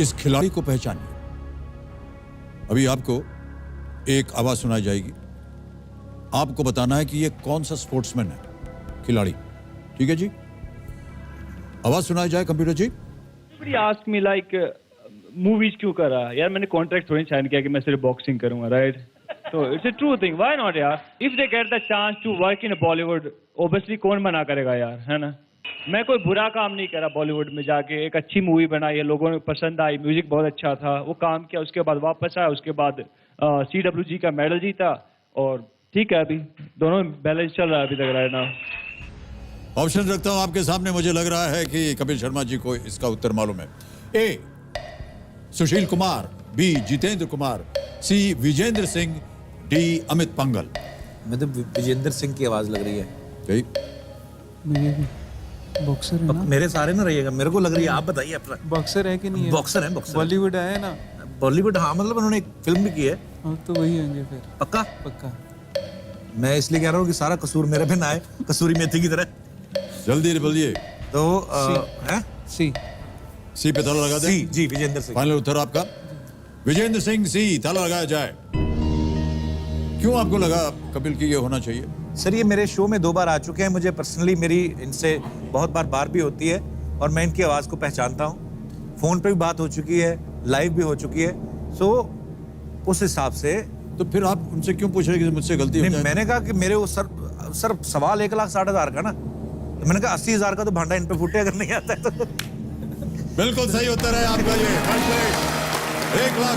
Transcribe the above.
इस खिलाड़ी को पहचानिए। अभी आपको एक आवाज सुनाई जाएगी, आपको बताना है कि ये कौन सा स्पोर्ट्समैन है, खिलाड़ी। ठीक है जी, आवाज सुनाई जाए कंप्यूटर जी। आस्क मी लाइक मूवीज क्यों कर रहा है यार, मैंने कॉन्ट्रैक्ट थोड़ी साइन किया कि मैं सिर्फ बॉक्सिंग करूंगा, राइट? तो it's a true thing, why not यार? If they get the chance to work in Bollywood, obviously कौन मना करेगा यार, है ना? मैं कोई बुरा काम नहीं करा बॉलीवुड में जाके, एक अच्छी मूवी बनाई है, लोगों को पसंद आई, म्यूजिक बहुत अच्छा था, वो काम किया, उसके बाद वापस आया, उसके बाद CWG का मेडल जीता, और ठीक है अभी दोनों बैलेंस चल रहा है अभी तक राइट नाउ। ऑप्शन रखता हूं आपके सामने, मुझे लग रहा है कि कपिल शर्मा जी को इसका उत्तर मालूम है। ए सुशील कुमार, बी जितेंद्र कुमार, सी विजेंद्र सिंह, डी अमित पंघल। मैं तो विजेंद्र सिंह की आवाज लग रही है। ठीक, बॉक्सर है ना? मेरे सारे ना रहिएगा, मेरे को लग रही है, आप बताइए अपना। बॉक्सर है कि नहीं है? बॉक्सर है, बॉक्सर। बॉलीवुड है ना? बॉलीवुड, हाँ, मतलब उन्होंने एक फिल्म भी की है। हाँ, तो वही होंगे फिर। पक्का? पक्का। मैं इसलिए कह रहा हूँ कि सारा कसूर मेरे पे ना आए, कसूरी मेथी की तरह। जल्दी बोलिए। तो है सी। सी पे ताला लगा दे। सी जी, विजेंद्र सिंह। फाइनल उत्तर आपका विजेंद्र सिंह, सी ताला लगाया जाए। क्यों आपको लगा कपिल की ये होना चाहिए? सर, ये मेरे शो में 2 बार आ चुके हैं, मुझे पर्सनली मेरी इनसे बहुत बार भी होती है, और मैं इनकी आवाज़ को पहचानता हूँ। फोन पे भी बात हो चुकी है, लाइव भी हो चुकी है, सो उस हिसाब से। तो फिर आप उनसे क्यों पूछ रहे कि मुझसे गलती हो जाए? मैंने कहा कि मेरे वो सर सवाल 1,60,000 का ना, तो मैंने कहा 80,000 का तो भांडा इन पे फूटे, अगर नहीं आता है तो। बिल्कुल सही उत्तर है आपका ये। 1,60,000